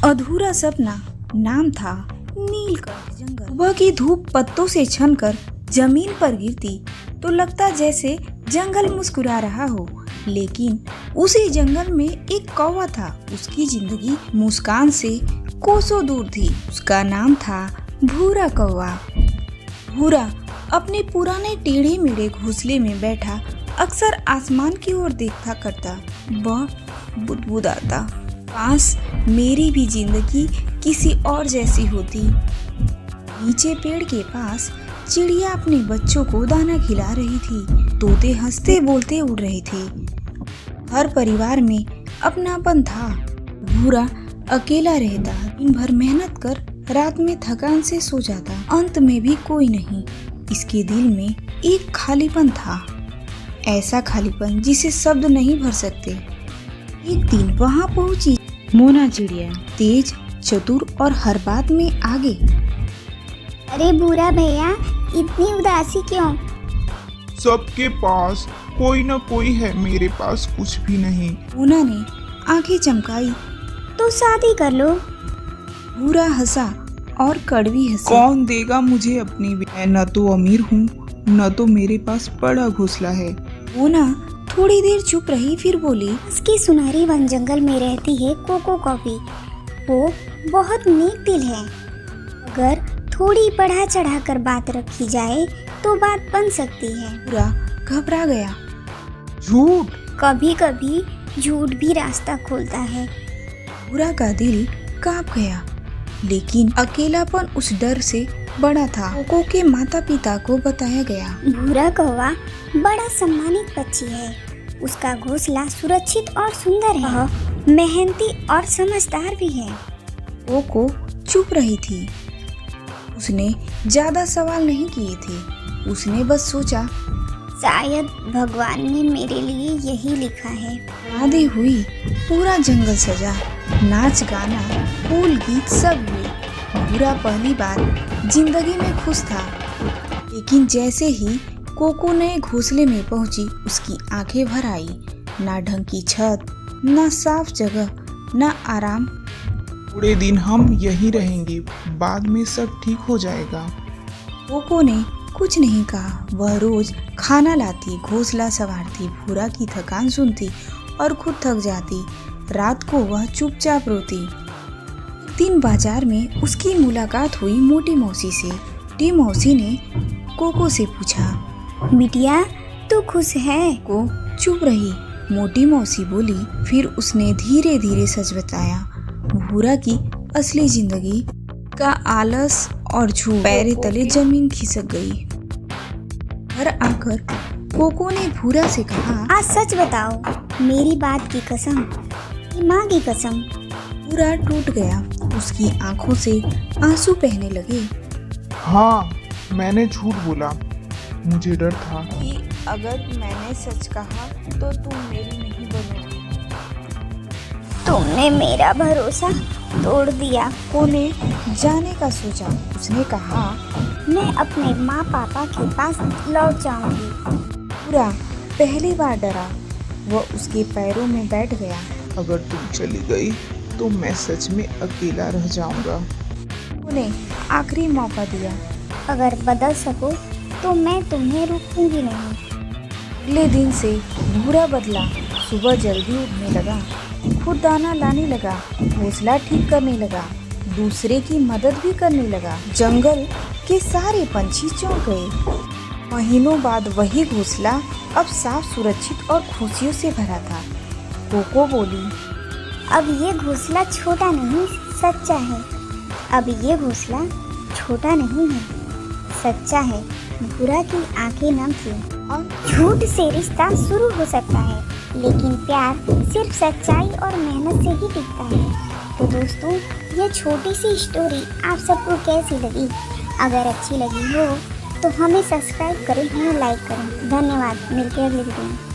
अधूरा सपना नाम था नीलकंठ जंगल। सुबह की धूप पत्तों से छनकर जमीन पर गिरती तो लगता जैसे जंगल मुस्कुरा रहा हो, लेकिन उसी जंगल में एक कौवा था। उसकी जिंदगी मुस्कान से कोसों दूर थी। उसका नाम था भूरा कौवा। भूरा अपने पुराने टेढ़े मेढ़े घोंसले में बैठा अक्सर आसमान की ओर देखा करता। वह बुदबुदाता, काश मेरी भी जिंदगी किसी और जैसी होती। नीचे पेड़ के पास चिड़िया अपने बच्चों को दाना खिला रही थी। तोते हंसते बोलते उड़ रहे थे। हर परिवार में अपनापन था। भूरा अकेला रहता, दिन भर मेहनत कर रात में थकान से सो जाता। अंत में भी कोई नहीं। इसके दिल में एक खालीपन था, ऐसा खालीपन जिसे शब्द नहीं भर सकते। एक दिन वहाँ पहुंची मोना चिड़िया, तेज, चतुर और हर बात में आगे। अरे भूरा भैया, इतनी उदासी क्यों? सबके पास कोई न कोई है, मेरे पास कुछ भी नहीं। मोना ने आंखें चमकाई। तो शादी कर लो। भूरा हंसा और कड़वी हंसी। कौन देगा मुझे अपनी? मैं न तो अमीर हूँ न तो मेरे पास बड़ा घोंसला है। मोना थोड़ी देर चुप रही, फिर बोली, उसकी सुनहरी वन जंगल में रहती है कोको कॉफी। वो बहुत नेक दिल है। अगर थोड़ी बढ़ा चढ़ा कर बात रखी जाए तो बात बन सकती है। भूरा घबरा गया। झूठ? कभी कभी झूठ भी रास्ता खोलता है। भूरा का दिल कांप गया, लेकिन अकेलापन उस डर से बड़ा था। कोको के माता पिता को बताया गया। भूरा कौवा बड़ा सम्मानित पक्षी है। उसका घोंसला सुरक्षित और सुंदर है। वह मेहनती और समझदार भी है। कोको चुप रही थी। उसने ज्यादा सवाल नहीं किए थे। उसने बस सोचा, शायद भगवान ने मेरे लिए यही लिखा है। शादी हुई, पूरा जंगल सजा, नाच गाना, फूल गीत सब हुए। भूरा पहली बार जिंदगी में खुश था। लेकिन जैसे ही कोको नए घोंसले में पहुंची, उसकी आंखें भर आई। ना ढंग की छत, ना साफ जगह, ना आराम। थोड़े दिन हम यहीं रहेंगे, बाद में सब ठीक हो जाएगा। कोको ने कुछ नहीं कहा। वह रोज खाना लाती, घोंसला संवारती, भूरा की थकान सुनती और खुद थक जाती। रात को वह चुपचाप रोती। एक दिन बाजार में उसकी मुलाकात हुई मोटी मौसी से। मोटी मौसी ने कोको से पूछा, बिटिया तू खुश है? को चुप रही। मोटी मौसी बोली, फिर उसने धीरे धीरे सच बताया। भूरा की असली जिंदगी का आलस और झूठ। पैरों तले जमीन खिसक गई। घर आकर कोको ने भूरा से कहा, आज सच बताओ, मेरी बात की कसम, मेरी माँ की कसम। भूरा टूट गया। उसकी आंखों से आंसू बहने लगे। हाँ, मैंने झूठ बोला। मुझे डर था कि अगर मैंने सच कहा तो तुम मेरी नहीं बनोगी। तुमने मेरा भरोसा तोड़ दिया। कोको ने जाने का सोचा। उसने कहा, मैं अपने माँ पापा के पास लौट जाऊंगी। भूरा पहली बार डरा। वह उसके पैरों में बैठ गया। अगर तुम चली गई तो मैं सच में अकेला रह जाऊंगा। उन्हें आखिरी मौका दिया। अगर बदल सको तो मैं तुम्हें रोकूंगी नहीं। अगले दिन से भूरा बदला। सुबह जल्दी उठने लगा, खुद दाना लाने लगा, घोंसला ठीक करने लगा, दूसरे की मदद भी करने लगा। जंगल के सारे पंछी चौंक गए। महीनों बाद वही घोंसला अब साफ, सुरक्षित और खुशियों से भरा था। कोको बोली, अब ये घोंसला छोटा नहीं, सच्चा है। अब ये घोंसला छोटा नहीं है, सच्चा है। भूरा की आंखें नम थी। और झूठ से रिश्ता शुरू हो सकता है, लेकिन प्यार सिर्फ सच्चाई और मेहनत से ही टिकता है। तो दोस्तों, ये छोटी सी स्टोरी आप सबको कैसी लगी? अगर अच्छी लगी हो तो हमें सब्सक्राइब करें, हमें लाइक करें। धन्यवाद। मिलते हैं अगली वीडियो में।